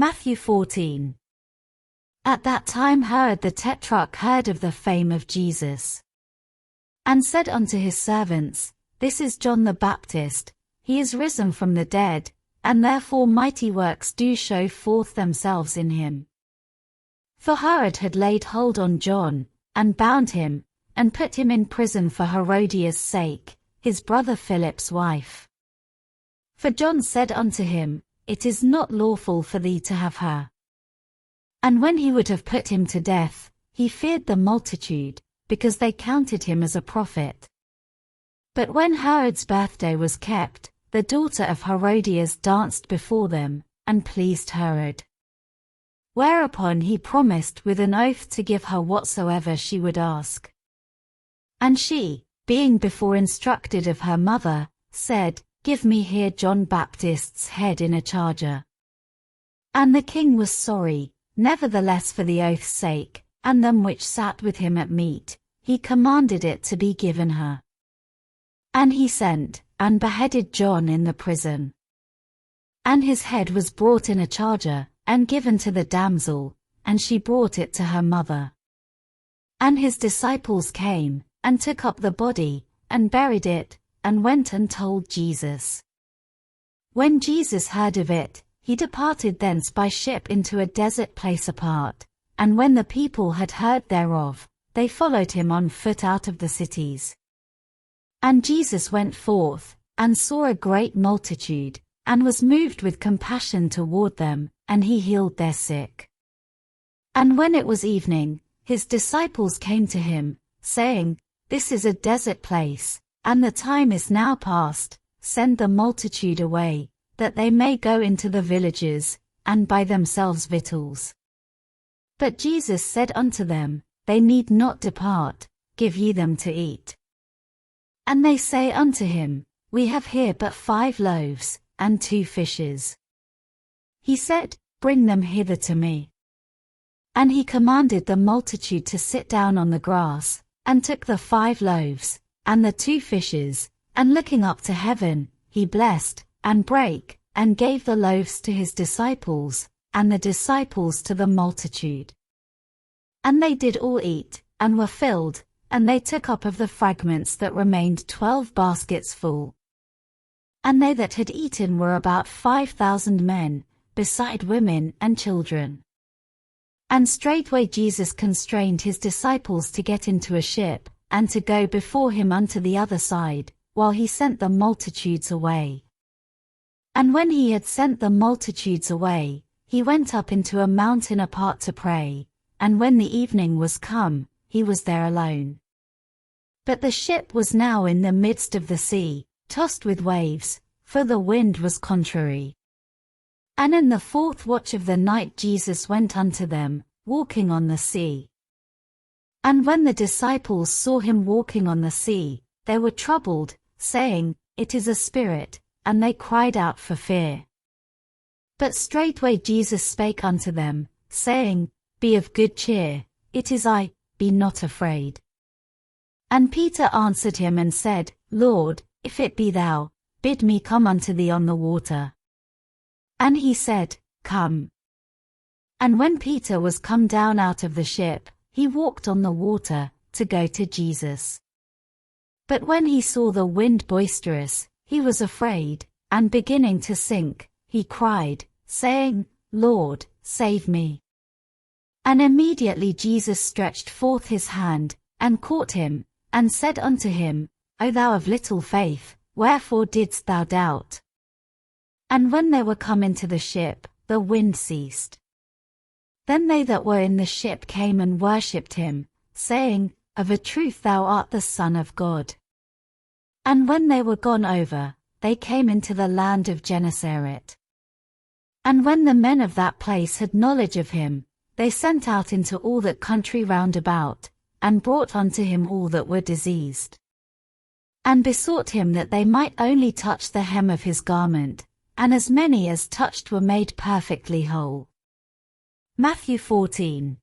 Matthew 14. At that time Herod the Tetrarch heard of the fame of Jesus, and said unto his servants, This is John the Baptist, he is risen from the dead, and therefore mighty works do show forth themselves in him. For Herod had laid hold on John, and bound him, and put him in prison for Herodias' sake, his brother Philip's wife. For John said unto him, It is not lawful for thee to have her. And when he would have put him to death, he feared the multitude, because they counted him as a prophet. But when Herod's birthday was kept, the daughter of Herodias danced before them, and pleased Herod. Whereupon he promised with an oath to give her whatsoever she would ask. And she, being before instructed of her mother, said, Give me here John Baptist's head in a charger. And the king was sorry, nevertheless for the oath's sake, and them which sat with him at meat, he commanded it to be given her. And he sent, and beheaded John in the prison. And his head was brought in a charger, and given to the damsel, and she brought it to her mother. And his disciples came, and took up the body, and buried it, and went and told Jesus. When Jesus heard of it, he departed thence by ship into a desert place apart, and when the people had heard thereof, they followed him on foot out of the cities. And Jesus went forth, and saw a great multitude, and was moved with compassion toward them, and he healed their sick. And when it was evening, his disciples came to him, saying, This is a desert place, and the time is now past, send the multitude away, that they may go into the villages, and buy themselves victuals. But Jesus said unto them, They need not depart, give ye them to eat. And they say unto him, We have here but 5 loaves, and 2 fishes. He said, Bring them hither to me. And he commanded the multitude to sit down on the grass, and took the 5 loaves, and the 2 fishes, and looking up to heaven, he blessed, and brake, and gave the loaves to his disciples, and the disciples to the multitude. And they did all eat, and were filled, and they took up of the fragments that remained 12 baskets full. And they that had eaten were about 5,000 men, beside women and children. And straightway Jesus constrained his disciples to get into a ship, and to go before him unto the other side, while he sent the multitudes away. And when he had sent the multitudes away, he went up into a mountain apart to pray, and when the evening was come, he was there alone. But the ship was now in the midst of the sea, tossed with waves, for the wind was contrary. And in the 4th watch of the night Jesus went unto them, walking on the sea. And when the disciples saw him walking on the sea, they were troubled, saying, It is a spirit, and they cried out for fear. But straightway Jesus spake unto them, saying, Be of good cheer, it is I, be not afraid. And Peter answered him and said, Lord, if it be thou, bid me come unto thee on the water. And he said, Come. And when Peter was come down out of the ship, he walked on the water, to go to Jesus. But when he saw the wind boisterous, he was afraid, and beginning to sink, he cried, saying, Lord, save me. And immediately Jesus stretched forth his hand, and caught him, and said unto him, O thou of little faith, wherefore didst thou doubt? And when they were come into the ship, the wind ceased. Then they that were in the ship came and worshipped him, saying, Of a truth thou art the Son of God. And when they were gone over, they came into the land of Gennesaret. And when the men of that place had knowledge of him, they sent out into all that country round about, and brought unto him all that were diseased, and besought him that they might only touch the hem of his garment, and as many as touched were made perfectly whole. Matthew 14.